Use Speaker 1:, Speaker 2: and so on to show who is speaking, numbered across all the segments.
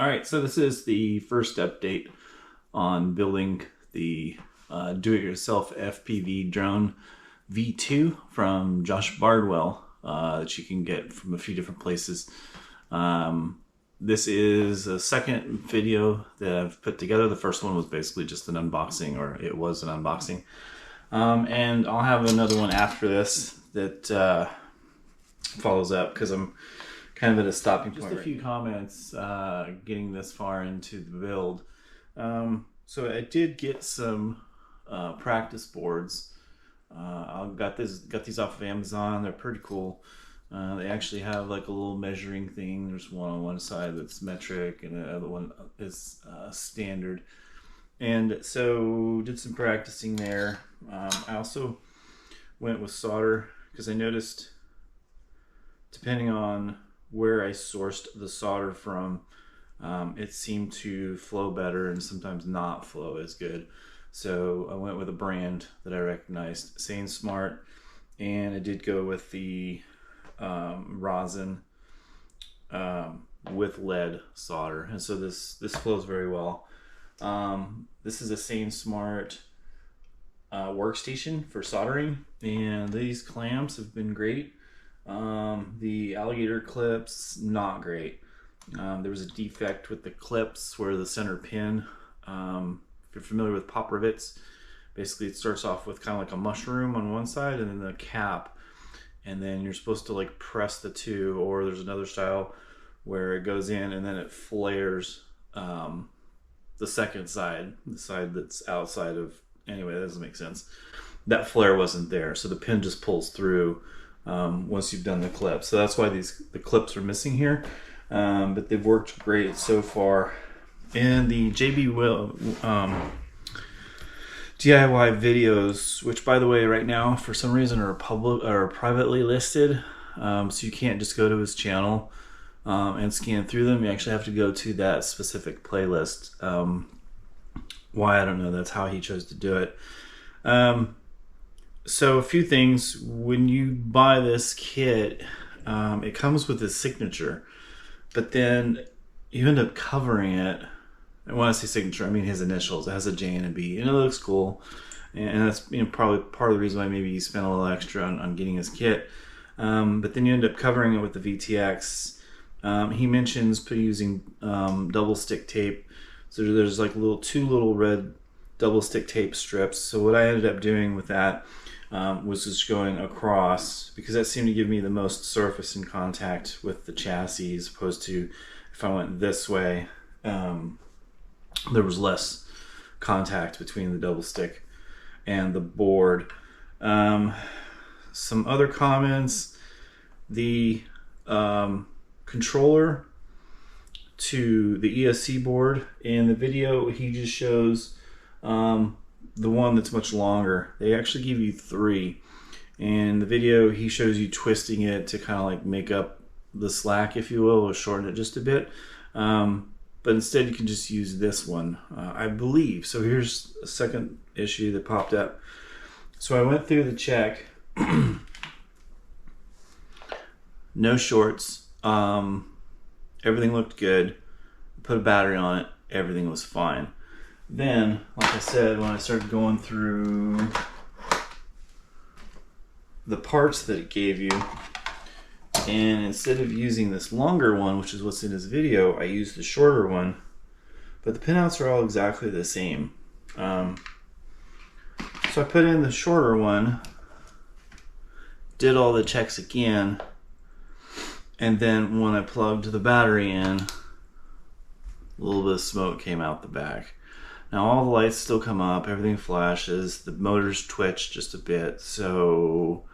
Speaker 1: All right, so this is the first update on building the do-it-yourself FPV drone V2 from Joshua Bardwell that you can get from a few different places. This is a second video that I've put together. The first one was basically just an unboxing, or it was an unboxing. And I'll have another one after this that follows up because I'm kind of at a stopping point. Just a few comments getting this far into the build. So I did get some practice boards. I got these off of Amazon. They're pretty cool. They actually have like a little measuring thing. There's one on one side that's metric and the other one is standard. And so did some practicing there. I also went with solder because I noticed, depending on where I sourced the solder from, it seemed to flow better and sometimes not flow as good. So I went with a brand that I recognized, Sane Smart, and I did go with the rosin with lead solder, and so this flows very well. This is a Sane Smart workstation for soldering, and these clamps have been great. The alligator clips, not great. There was a defect with the clips where the center pin, if you're familiar with pop rivets, basically it starts off with kind of like a mushroom on one side and then the cap, and then you're supposed to like press the two, or there's another style where it goes in and then it flares the second side, the side that's outside of, anyway, that doesn't make sense. That flare wasn't there, so the pin just pulls through once you've done the clip. So that's why the clips are missing here, but they've worked great so far. And the JB DIY videos, which by the way right now for some reason are privately listed, so you can't just go to his channel and scan through them. You actually have to go to that specific playlist. Why, I don't know. That's how he chose to do it. So a few things. When you buy this kit, it comes with his signature, but then you end up covering it. And when I say signature, I mean his initials. It has a J and a B, and it looks cool. And that's, probably part of the reason why maybe he spent a little extra on getting his kit. But then you end up covering it with the VTX. He mentions using double stick tape. So there's like two little red double stick tape strips. So what I ended up doing with that was just going across, because that seemed to give me the most surface in contact with the chassis, as opposed to if I went this way, there was less contact between the double stick and the board. Some other comments: the controller to the ESC board. In the video he just shows the one that's much longer. They actually give you three. In the video he shows you twisting it to kind of like make up the slack, if you will, or shorten it just a bit. But instead you can just use this one, I believe. So here's a second issue that popped up. So I went through the check. No shorts. Everything looked good. Put a battery on it. Everything was fine. Then, like I said, when I started going through the parts that it gave you, and instead of using this longer one, which is what's in this video, I used the shorter one, but the pinouts are all exactly the same. So I put in the shorter one, did all the checks again, and then when I plugged the battery in, a little bit of smoke came out the back. Now all the lights still come up, everything flashes, the motors twitch just a bit, so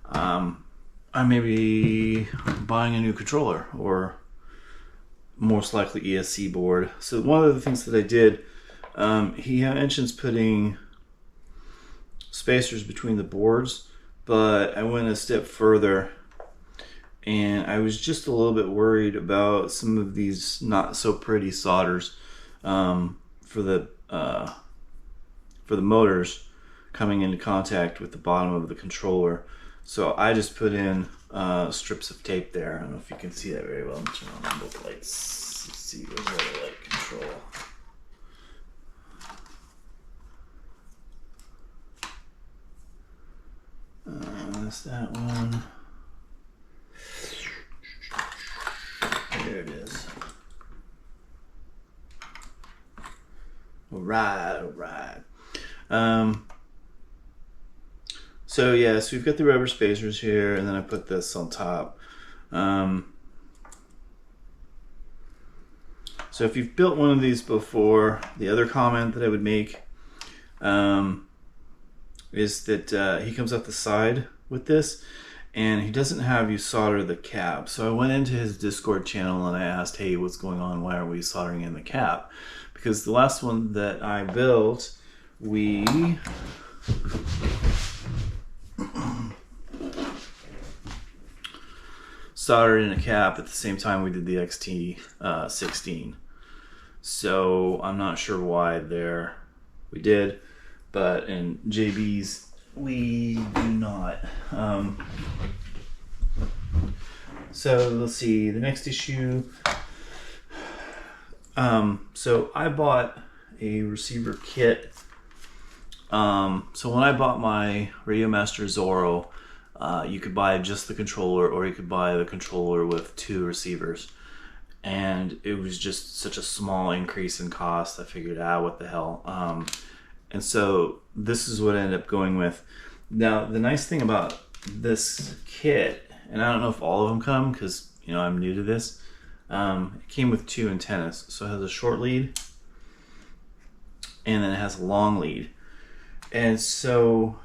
Speaker 1: I may be buying a new controller, or most likely ESC board. So one of the things that I did, he mentions putting spacers between the boards, but I went a step further, and I was just a little bit worried about some of these not so pretty solders for the motors coming into contact with the bottom of the controller. So I just put in strips of tape there. I don't know if you can see that very well. I'm turn on both lights. Let's see, where's the light control? That's that one. There it is. All right. So yeah, so we've got the rubber spacers here, and then I put this on top. So if you've built one of these before, the other comment that I would make is that he comes up the side with this, and he doesn't have you solder the cap. So I went into his Discord channel and I asked, hey, what's going on? Why are we soldering in the cap? Because the last one that I built, we soldered in a cap at the same time we did the XT16. So I'm not sure why there we did, but in JB's we do not. So let's see, the next issue. So I bought a receiver kit. So when I bought my Radio Master Zorro, you could buy just the controller, or you could buy the controller with 2 receivers. And it was just such a small increase in cost. I figured, what the hell. And so this is what I ended up going with. Now, the nice thing about this kit, and I don't know if all of them come because, you know, I'm new to this, it came with 2 antennas. So it has a short lead and then it has a long lead. And so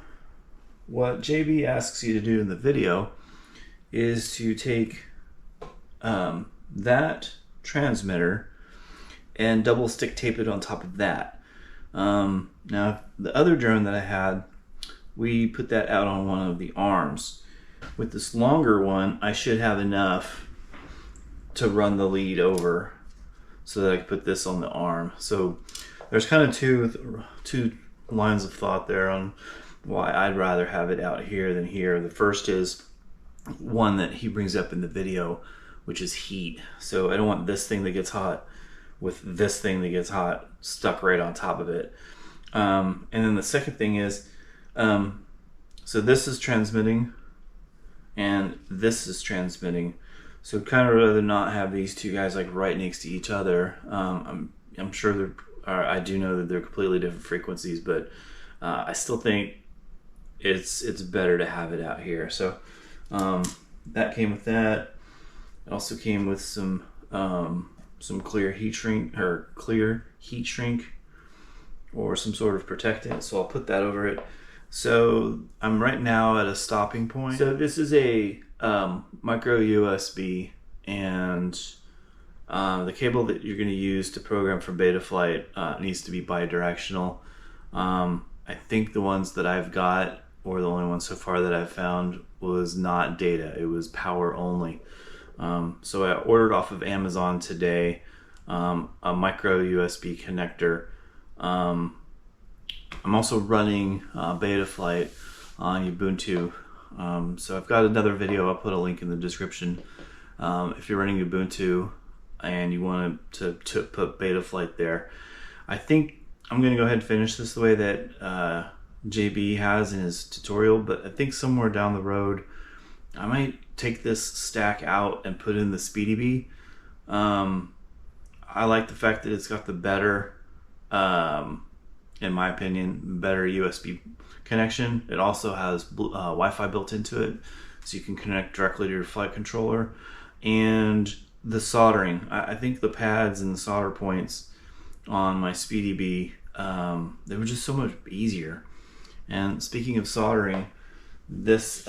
Speaker 1: what JB asks you to do in the video is to take that transmitter and double stick tape it on top of that. Now the other drone that I had, we put that out on one of the arms. With this longer one, I should have enough to run the lead over so that I can put this on the arm. So there's kind of two lines of thought there on why I'd rather have it out here than here. The first is one that he brings up in the video, which is heat. So I don't want this thing that gets hot with this thing that gets hot stuck right on top of it. And then the second thing is, so this is transmitting and this is transmitting. So I'd kind of rather not have these two guys like right next to each other. I'm sure I do know that they're completely different frequencies, but I still think it's better to have it out here. So that came with that. It also came with some clear heat shrink or some sort of protectant. So I'll put that over it. So I'm right now at a stopping point. So this is a micro USB, and the cable that you're going to use to program for Betaflight needs to be bidirectional. I think the ones that I've got, or the only one so far that I've found, was not data. It was power only. So I ordered off of Amazon today a micro USB connector. I'm also running Betaflight on Ubuntu. So I've got another video. I'll put a link in the description. If you're running Ubuntu and you want to put Betaflight there, I think I'm going to go ahead and finish this the way that JB has in his tutorial, but I think somewhere down the road I might take this stack out and put in the SpeedyBee. I like the fact that it's got the better, in my opinion, better USB connection. It also has Wi-Fi built into it, so you can connect directly to your flight controller. And the soldering, I think the pads and the solder points on my SpeedyBee, they were just so much easier. And speaking of soldering, this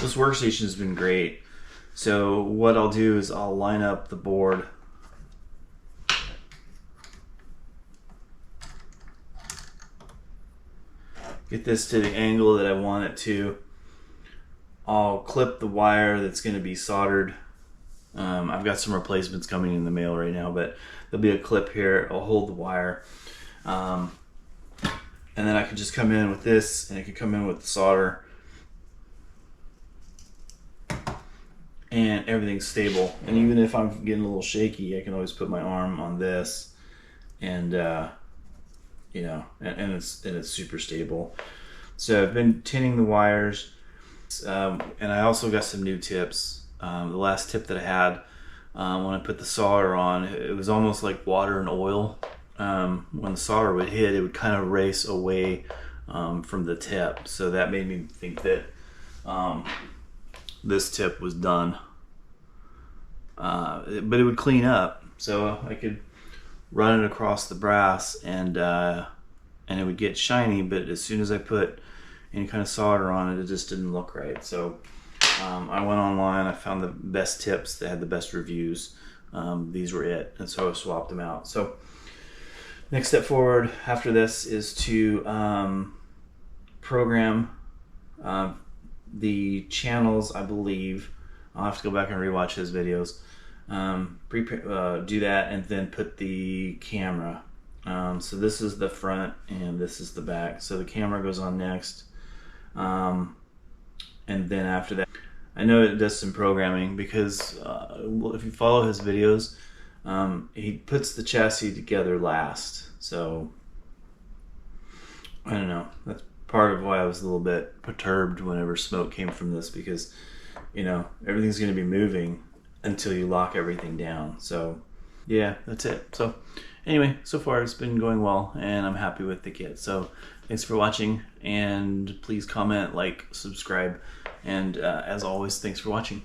Speaker 1: workstation has been great. So what I'll do is I'll line up the board get this to the angle that I want it to. I'll clip the wire that's going to be soldered. I've got some replacements coming in the mail right now, but there'll be a clip here. I'll hold the wire. And then I could just come in with this, and it could come in with the solder, and everything's stable. And even if I'm getting a little shaky, I can always put my arm on this, and you know, and it's super stable. So I've been tinning the wires, and I also got some new tips. The last tip that I had, when I put the solder on, it was almost like water and oil. When the solder would hit, it would kind of race away from the tip. So that made me think that this tip was done. But it would clean up, so I could run it across the brass, and it would get shiny. But as soon as I put any kind of solder on it, it just didn't look right. So I went online, I found the best tips that had the best reviews. These were it, and so I swapped them out. So next step forward after this is to program the channels, I believe. I'll have to go back and rewatch his videos. Do that, and then put the camera. So this is the front and this is the back. So the camera goes on next. And then after that, I know it does some programming because if you follow his videos, he puts the chassis together last. So I don't know. That's part of why I was a little bit perturbed whenever smoke came from this, because you know, everything's going to be moving until you lock everything down. So yeah, that's it. So anyway, so far it's been going well, and I'm happy with the kit. So thanks for watching, and please comment, like, subscribe, and as always, thanks for watching.